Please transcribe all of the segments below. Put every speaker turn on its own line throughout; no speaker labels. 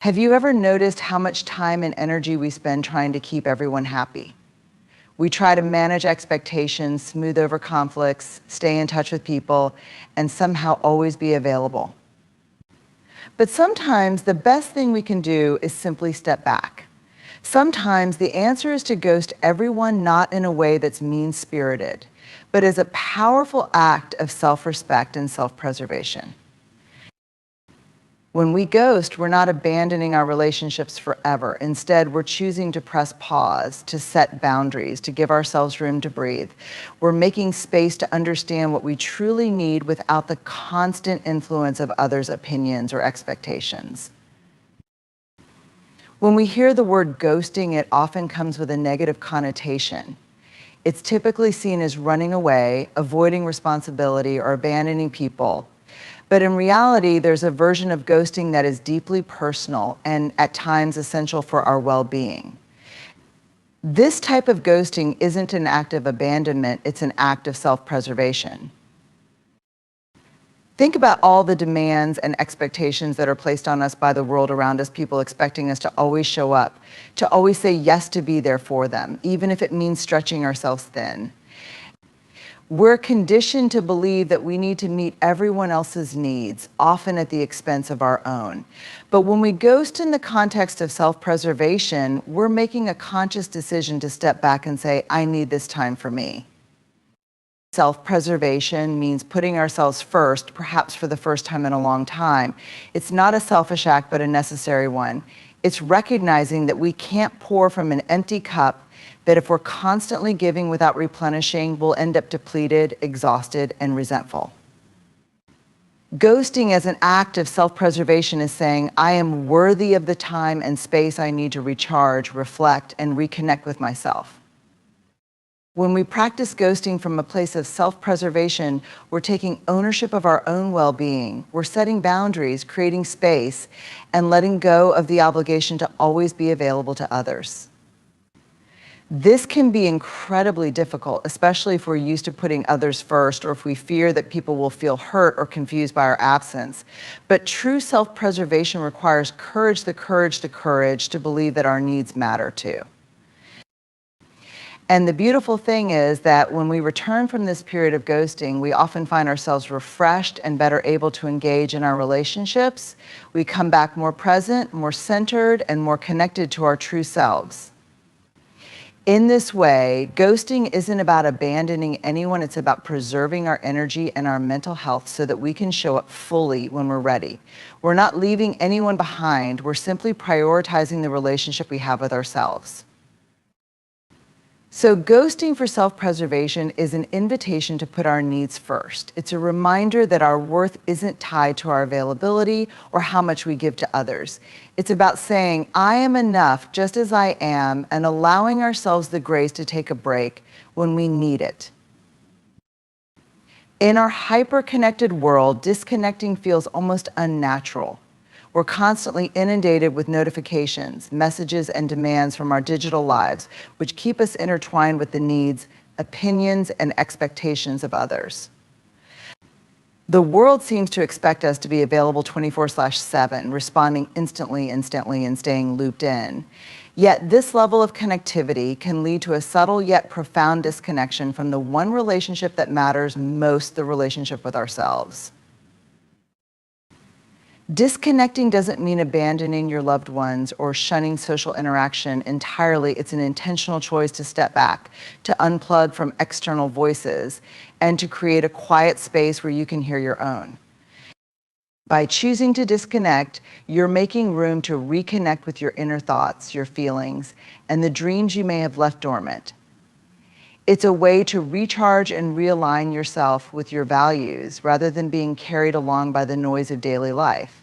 Have you ever noticed how much time and energy we spend trying to keep everyone happy? We try to manage expectations, smooth over conflicts, stay in touch with people, and somehow always be available. But sometimes the best thing we can do is simply step back. Sometimes the answer is to ghost everyone, not in a way that's mean-spirited, but as a powerful act of self-respect and self-preservation. When we ghost, we're not abandoning our relationships forever. Instead, we're choosing to press pause, to set boundaries, to give ourselves room to breathe. We're making space to understand what we truly need without the constant influence of others' opinions or expectations. When we hear the word ghosting, it often comes with a negative connotation. It's typically seen as running away, avoiding responsibility, or abandoning people. But in reality, there's a version of ghosting that is deeply personal and at times essential for our well-being. This type of ghosting isn't an act of abandonment, it's an act of self-preservation. Think about all the demands and expectations that are placed on us by the world around us, people expecting us to always show up, to always say yes to be there for them, even if it means stretching ourselves thin. We're conditioned to believe that we need to meet everyone else's needs, often at the expense of our own. But when we ghost in the context of self-preservation, we're making a conscious decision to step back and say, I need this time for me. Self-preservation means putting ourselves first, perhaps for the first time in a long time. It's not a selfish act, but a necessary one. It's recognizing that we can't pour from an empty cup, that if we're constantly giving without replenishing, we'll end up depleted, exhausted, and resentful. Ghosting as an act of self-preservation is saying, I am worthy of the time and space I need to recharge, reflect, and reconnect with myself. When we practice ghosting from a place of self-preservation, we're taking ownership of our own well-being. We're setting boundaries, creating space, and letting go of the obligation to always be available to others. This can be incredibly difficult, especially if we're used to putting others first or if we fear that people will feel hurt or confused by our absence. But true self-preservation requires courage, the courage to believe that our needs matter too. And the beautiful thing is that when we return from this period of ghosting, we often find ourselves refreshed and better able to engage in our relationships. We come back more present, more centered, and more connected to our true selves. In this way, ghosting isn't about abandoning anyone, it's about preserving our energy and our mental health so that we can show up fully when we're ready. We're not leaving anyone behind, we're simply prioritizing the relationship we have with ourselves. So ghosting for self-preservation is an invitation to put our needs first. It's a reminder that our worth isn't tied to our availability or how much we give to others. It's about saying, I am enough just as I am, and allowing ourselves the grace to take a break when we need it. In our hyper-connected world, disconnecting feels almost unnatural. We're constantly inundated with notifications, messages, and demands from our digital lives, which keep us intertwined with the needs, opinions, and expectations of others. The world seems to expect us to be available 24/7, responding instantly, and staying looped in. Yet this level of connectivity can lead to a subtle yet profound disconnection from the one relationship that matters most, the relationship with ourselves. Disconnecting doesn't mean abandoning your loved ones or shunning social interaction entirely. It's an intentional choice to step back, to unplug from external voices, and to create a quiet space where you can hear your own. By choosing to disconnect, you're making room to reconnect with your inner thoughts, your feelings, and the dreams you may have left dormant. It's a way to recharge and realign yourself with your values rather than being carried along by the noise of daily life.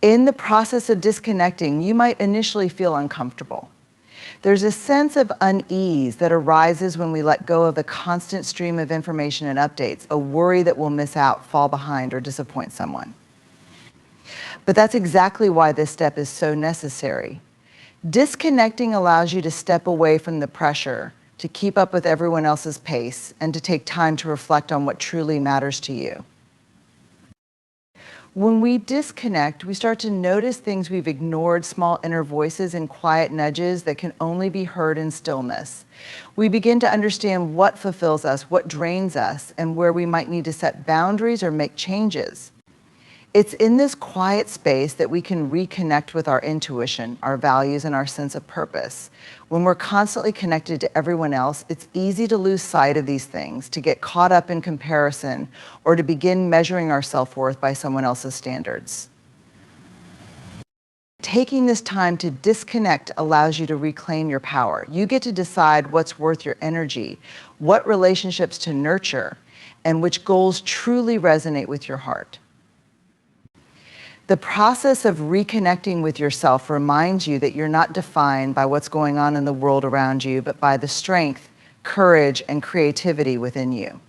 In the process of disconnecting, you might initially feel uncomfortable. There's a sense of unease that arises when we let go of the constant stream of information and updates, a worry that we'll miss out, fall behind, or disappoint someone. But that's exactly why this step is so necessary. Disconnecting allows you to step away from the pressure to keep up with everyone else's pace and to take time to reflect on what truly matters to you. When we disconnect, we start to notice things we've ignored, small inner voices and quiet nudges that can only be heard in stillness. We begin to understand what fulfills us, what drains us, and where we might need to set boundaries or make changes. It's in this quiet space that we can reconnect with our intuition, our values, and our sense of purpose. When we're constantly connected to everyone else, it's easy to lose sight of these things, to get caught up in comparison, or to begin measuring our self-worth by someone else's standards. Taking this time to disconnect allows you to reclaim your power. You get to decide what's worth your energy, what relationships to nurture, and which goals truly resonate with your heart. The process of reconnecting with yourself reminds you that you're not defined by what's going on in the world around you, but by the strength, courage, and creativity within you.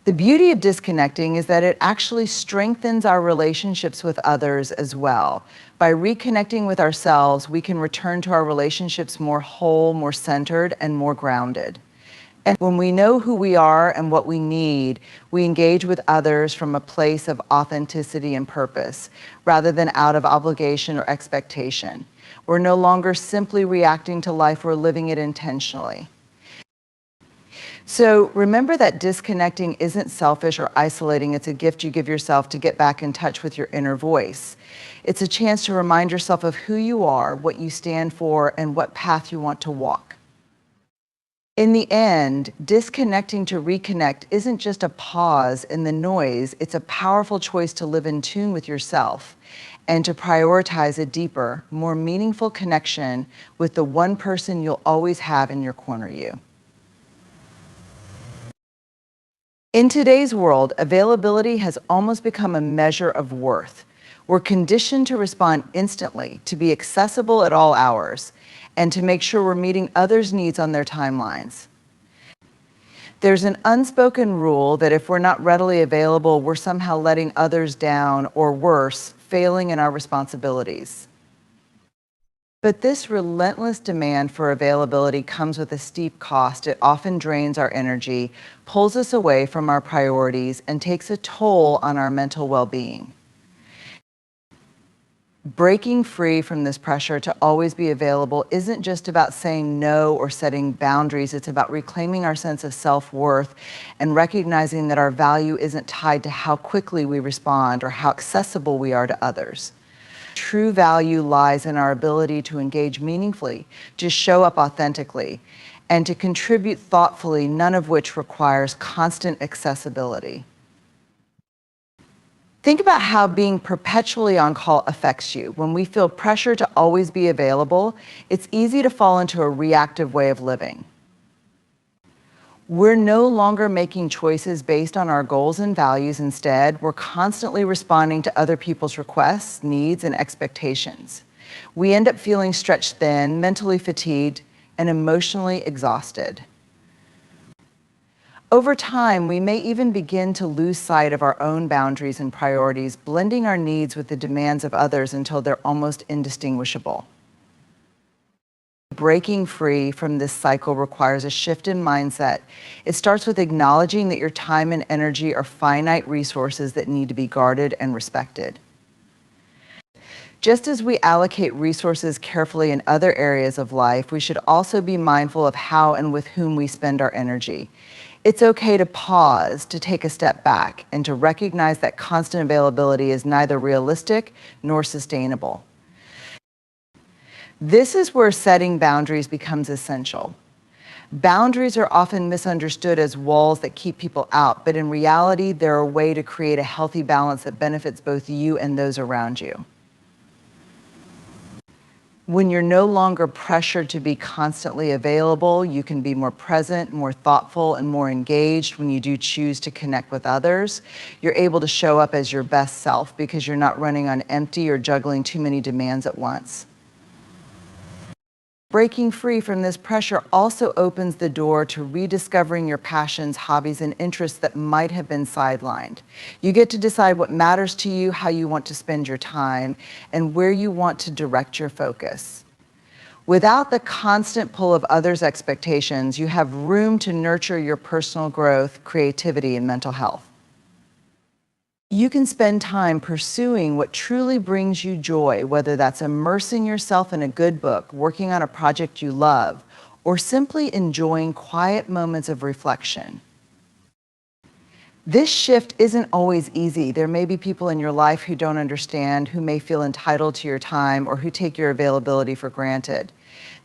The beauty of disconnecting is that it actually strengthens our relationships with others as well. By reconnecting with ourselves, we can return to our relationships more whole, more centered, and more grounded. And when we know who we are and what we need, we engage with others from a place of authenticity and purpose, rather than out of obligation or expectation. We're no longer simply reacting to life, we're living it intentionally. So remember that disconnecting isn't selfish or isolating, it's a gift you give yourself to get back in touch with your inner voice. It's a chance to remind yourself of who you are, what you stand for, and what path you want to walk. In the end, disconnecting to reconnect isn't just a pause in the noise, it's a powerful choice to live in tune with yourself and to prioritize a deeper, more meaningful connection with the one person you'll always have in your corner you. In today's world, availability has almost become a measure of worth. We're conditioned to respond instantly, to be accessible at all hours, and to make sure we're meeting others' needs on their timelines. There's an unspoken rule that if we're not readily available, we're somehow letting others down, or worse, failing in our responsibilities. But this relentless demand for availability comes with a steep cost. It often drains our energy, pulls us away from our priorities, and takes a toll on our mental well-being. Breaking free from this pressure to always be available isn't just about saying no or setting boundaries. It's about reclaiming our sense of self-worth and recognizing that our value isn't tied to how quickly we respond or how accessible we are to others. True value lies in our ability to engage meaningfully, to show up authentically, and to contribute thoughtfully, none of which requires constant accessibility. Think about how being perpetually on call affects you. When we feel pressure to always be available, it's easy to fall into a reactive way of living. We're no longer making choices based on our goals and values. Instead, we're constantly responding to other people's requests, needs, and expectations. We end up feeling stretched thin, mentally fatigued, and emotionally exhausted. Over time, we may even begin to lose sight of our own boundaries and priorities, blending our needs with the demands of others until they're almost indistinguishable. Breaking free from this cycle requires a shift in mindset. It starts with acknowledging that your time and energy are finite resources that need to be guarded and respected. Just as we allocate resources carefully in other areas of life, we should also be mindful of how and with whom we spend our energy. It's okay to pause, to take a step back, and to recognize that constant availability is neither realistic nor sustainable. This is where setting boundaries becomes essential. Boundaries are often misunderstood as walls that keep people out, but in reality, they're a way to create a healthy balance that benefits both you and those around you. When you're no longer pressured to be constantly available, you can be more present, more thoughtful, and more engaged. When you do choose to connect with others, you're able to show up as your best self because you're not running on empty or juggling too many demands at once. Breaking free from this pressure also opens the door to rediscovering your passions, hobbies, and interests that might have been sidelined. You get to decide what matters to you, how you want to spend your time, and where you want to direct your focus. Without the constant pull of others' expectations, you have room to nurture your personal growth, creativity, and mental health. You can spend time pursuing what truly brings you joy, whether that's immersing yourself in a good book, working on a project you love, or simply enjoying quiet moments of reflection. This shift isn't always easy. There may be people in your life who don't understand, who may feel entitled to your time, or who take your availability for granted.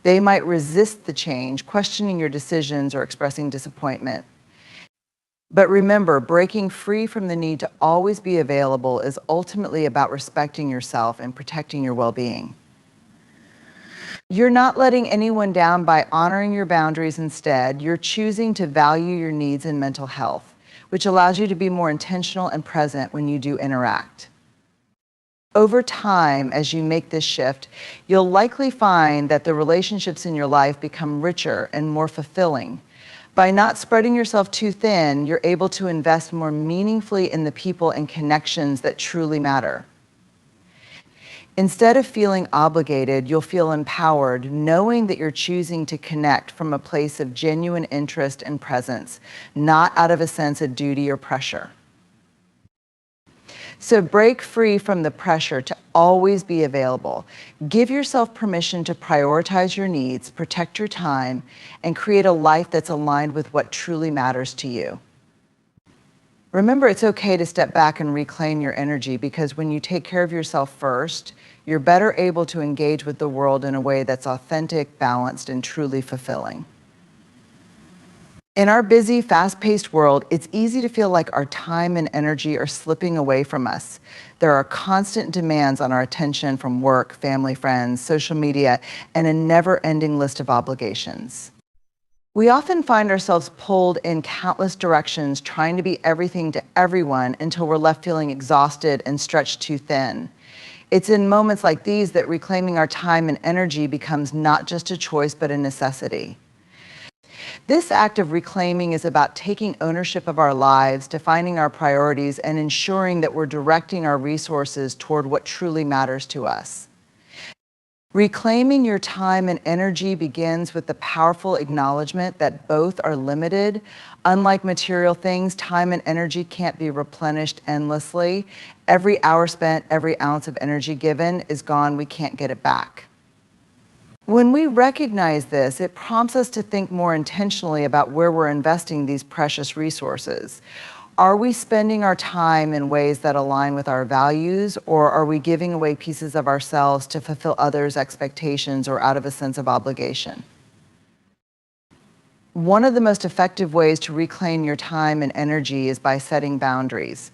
They might resist the change, questioning your decisions or expressing disappointment. But remember, breaking free from the need to always be available is ultimately about respecting yourself and protecting your well-being. You're not letting anyone down by honoring your boundaries instead. You're choosing to value your needs and mental health, which allows you to be more intentional and present when you do interact. Over time, as you make this shift, you'll likely find that the relationships in your life become richer and more fulfilling. By not spreading yourself too thin, you're able to invest more meaningfully in the people and connections that truly matter. Instead of feeling obligated, you'll feel empowered, knowing that you're choosing to connect from a place of genuine interest and presence, not out of a sense of duty or pressure. So break free from the pressure to always be available. Give yourself permission to prioritize your needs, protect your time, and create a life that's aligned with what truly matters to you. Remember, it's okay to step back and reclaim your energy, because when you take care of yourself first, you're better able to engage with the world in a way that's authentic, balanced, and truly fulfilling. In our busy, fast-paced world, it's easy to feel like our time and energy are slipping away from us. There are constant demands on our attention from work, family, friends, social media, and a never-ending list of obligations. We often find ourselves pulled in countless directions, trying to be everything to everyone until we're left feeling exhausted and stretched too thin. It's in moments like these that reclaiming our time and energy becomes not just a choice, but a necessity. This act of reclaiming is about taking ownership of our lives, defining our priorities, and ensuring that we're directing our resources toward what truly matters to us. Reclaiming your time and energy begins with the powerful acknowledgement that both are limited. Unlike material things, time and energy can't be replenished endlessly. Every hour spent, every ounce of energy given is gone. We can't get it back. When we recognize this, it prompts us to think more intentionally about where we're investing these precious resources. Are we spending our time in ways that align with our values, or are we giving away pieces of ourselves to fulfill others' expectations or out of a sense of obligation? One of the most effective ways to reclaim your time and energy is by setting boundaries.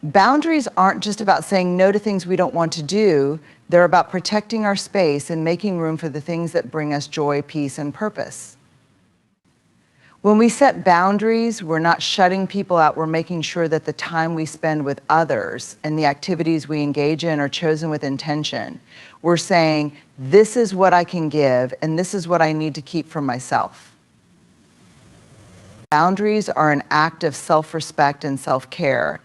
Boundaries aren't just about saying no to things we don't want to do. They're about protecting our space and making room for the things that bring us joy, peace, and purpose. When we set boundaries, we're not shutting people out. We're making sure that the time we spend with others and the activities we engage in are chosen with intention. We're saying, this is what I can give, and this is what I need to keep for myself. Boundaries are an act of self-respect and self-care,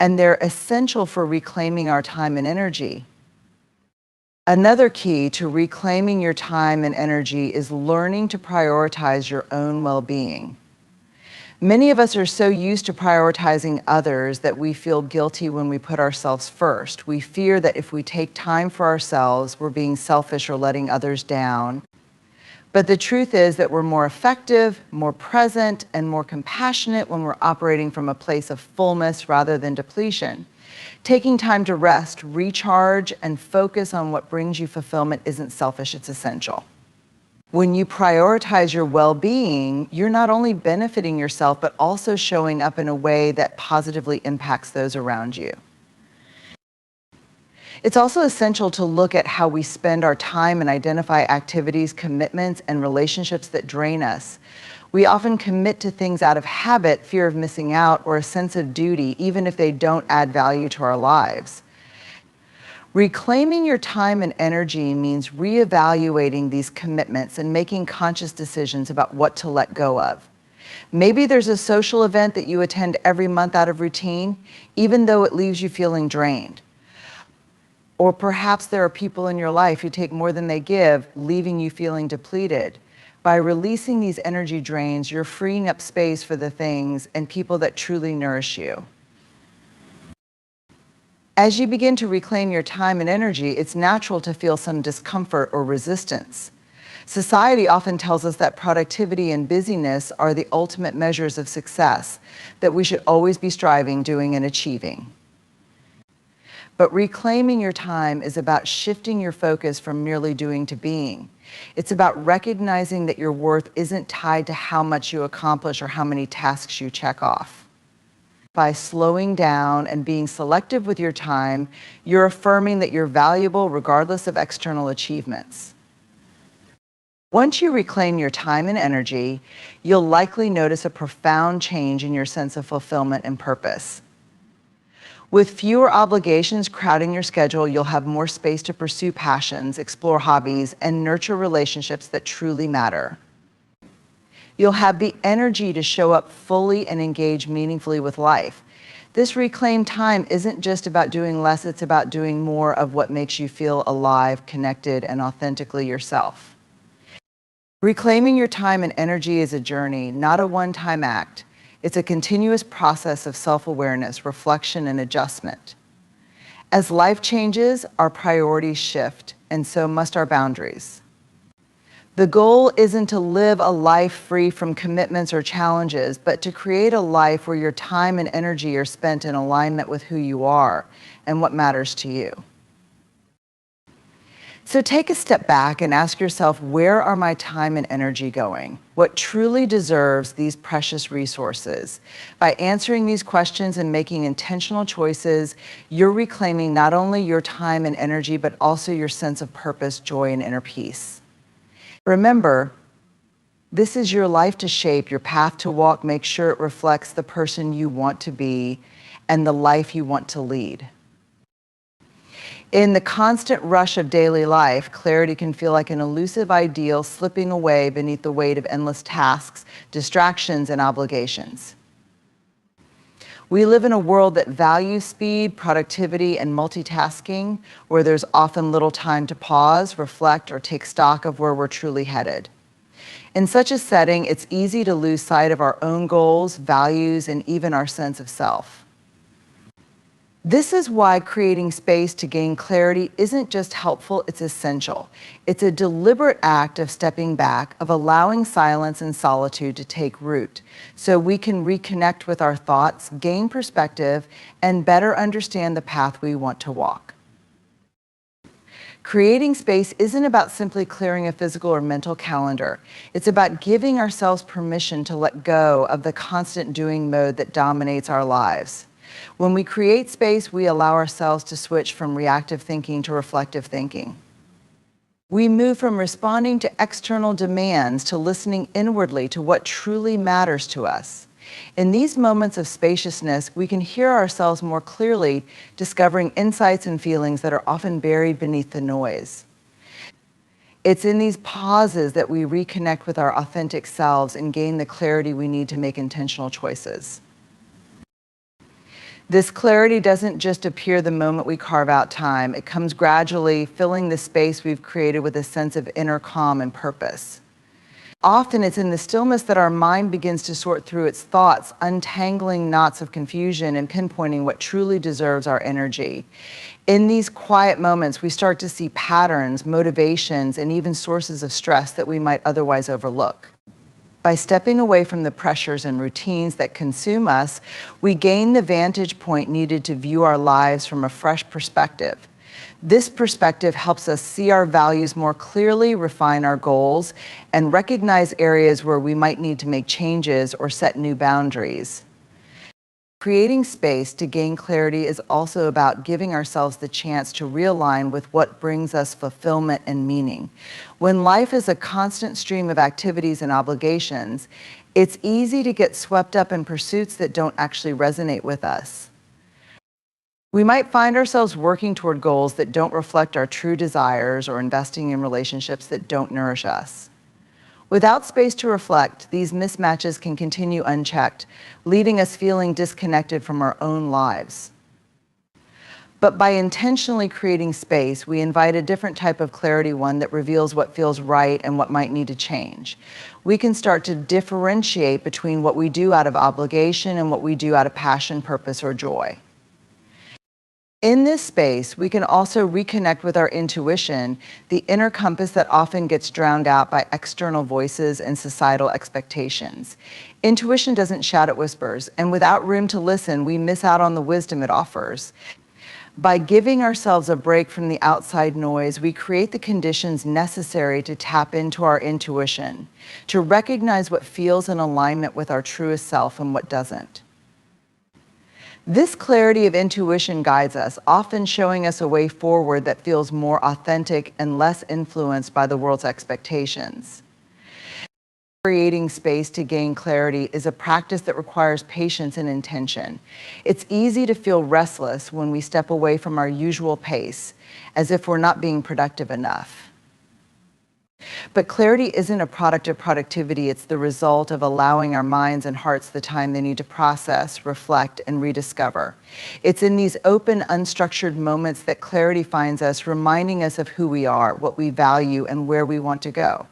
and they're essential for reclaiming our time and energy. Another key to reclaiming your time and energy is learning to prioritize your own well-being. Many of us are so used to prioritizing others that we feel guilty when we put ourselves first. We fear that if we take time for ourselves, we're being selfish or letting others down. But the truth is that we're more effective, more present, and more compassionate when we're operating from a place of fullness rather than depletion. Taking time to rest, recharge, and focus on what brings you fulfillment isn't selfish, it's essential. When you prioritize your well-being, you're not only benefiting yourself, but also showing up in a way that positively impacts those around you. It's also essential to look at how we spend our time and identify activities, commitments, and relationships that drain us. We often commit to things out of habit, fear of missing out, or a sense of duty, even if they don't add value to our lives. Reclaiming your time and energy means reevaluating these commitments and making conscious decisions about what to let go of. Maybe there's a social event that you attend every month out of routine, even though it leaves you feeling drained. Or perhaps there are people in your life who take more than they give, leaving you feeling depleted. By releasing these energy drains, you're freeing up space for the things and people that truly nourish you. As you begin to reclaim your time and energy, it's natural to feel some discomfort or resistance. Society often tells us that productivity and busyness are the ultimate measures of success, that we should always be striving, doing, and achieving. But reclaiming your time is about shifting your focus from merely doing to being. It's about recognizing that your worth isn't tied to how much you accomplish or how many tasks you check off. By slowing down and being selective with your time, you're affirming that you're valuable regardless of external achievements. Once you reclaim your time and energy, you'll likely notice a profound change in your sense of fulfillment and purpose. With fewer obligations crowding your schedule, you'll have more space to pursue passions, explore hobbies, and nurture relationships that truly matter. You'll have the energy to show up fully and engage meaningfully with life. This reclaimed time isn't just about doing less, it's about doing more of what makes you feel alive, connected, and authentically yourself. Reclaiming your time and energy is a journey, not a one-time act. It's a continuous process of self-awareness, reflection, and adjustment. As life changes, our priorities shift, and so must our boundaries. The goal isn't to live a life free from commitments or challenges, but to create a life where your time and energy are spent in alignment with who you are and what matters to you. So take a step back and ask yourself, where are my time and energy going? What truly deserves these precious resources? By answering these questions and making intentional choices, you're reclaiming not only your time and energy, but also your sense of purpose, joy, and inner peace. Remember, this is your life to shape, your path to walk. Make sure it reflects the person you want to be and the life you want to lead. In the constant rush of daily life, clarity can feel like an elusive ideal slipping away beneath the weight of endless tasks, distractions, and obligations. We live in a world that values speed, productivity, and multitasking, where there's often little time to pause, reflect, or take stock of where we're truly headed. In such a setting, it's easy to lose sight of our own goals, values, and even our sense of self. This is why creating space to gain clarity isn't just helpful, it's essential. It's a deliberate act of stepping back, of allowing silence and solitude to take root, so we can reconnect with our thoughts, gain perspective, and better understand the path we want to walk. Creating space isn't about simply clearing a physical or mental calendar. It's about giving ourselves permission to let go of the constant doing mode that dominates our lives. When we create space, we allow ourselves to switch from reactive thinking to reflective thinking. We move from responding to external demands to listening inwardly to what truly matters to us. In these moments of spaciousness, we can hear ourselves more clearly, discovering insights and feelings that are often buried beneath the noise. It's in these pauses that we reconnect with our authentic selves and gain the clarity we need to make intentional choices. This clarity doesn't just appear the moment we carve out time. It comes gradually, filling the space we've created with a sense of inner calm and purpose. Often it's in the stillness that our mind begins to sort through its thoughts, untangling knots of confusion and pinpointing what truly deserves our energy. In these quiet moments, we start to see patterns, motivations, and even sources of stress that we might otherwise overlook. By stepping away from the pressures and routines that consume us, we gain the vantage point needed to view our lives from a fresh perspective. This perspective helps us see our values more clearly, refine our goals, and recognize areas where we might need to make changes or set new boundaries. Creating space to gain clarity is also about giving ourselves the chance to realign with what brings us fulfillment and meaning. When life is a constant stream of activities and obligations, it's easy to get swept up in pursuits that don't actually resonate with us. We might find ourselves working toward goals that don't reflect our true desires or investing in relationships that don't nourish us. Without space to reflect, these mismatches can continue unchecked, leaving us feeling disconnected from our own lives. But by intentionally creating space, we invite a different type of clarity, one that reveals what feels right and what might need to change. We can start to differentiate between what we do out of obligation and what we do out of passion, purpose, or joy. In this space, we can also reconnect with our intuition, the inner compass that often gets drowned out by external voices and societal expectations. Intuition doesn't shout at whispers, and without room to listen, we miss out on the wisdom it offers. By giving ourselves a break from the outside noise, we create the conditions necessary to tap into our intuition, to recognize what feels in alignment with our truest self and what doesn't. This clarity of intuition guides us, often showing us a way forward that feels more authentic and less influenced by the world's expectations. Creating space to gain clarity is a practice that requires patience and intention. It's easy to feel restless when we step away from our usual pace, as if we're not being productive enough. But clarity isn't a product of productivity, it's the result of allowing our minds and hearts the time they need to process, reflect, and rediscover. It's in these open, unstructured moments that clarity finds us, reminding us of who we are, what we value, and where we want to go.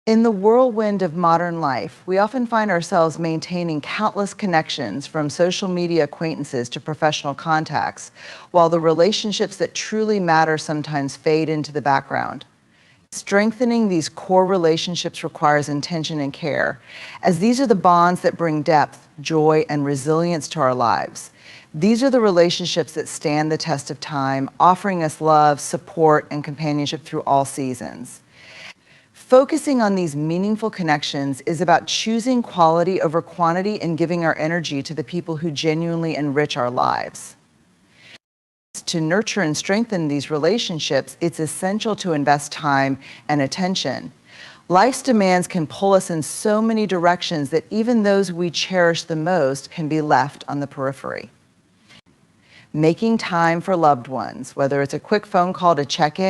In the whirlwind of modern life, we often find ourselves maintaining countless connections, from social media acquaintances to professional contacts, while the relationships that truly matter sometimes fade into the background. Strengthening these core relationships requires intention and care, as these are the bonds that bring depth, joy, and resilience to our lives. These are the relationships that stand the test of time, offering us love, support, and companionship through all seasons. Focusing on these meaningful connections is about choosing quality over quantity and giving our energy to the people who genuinely enrich our lives. To nurture and strengthen these relationships, it's essential to invest time and attention. Life's demands can pull us in so many directions that even those we cherish the most can be left on the periphery. Making time for loved ones, whether it's a quick phone call to check in,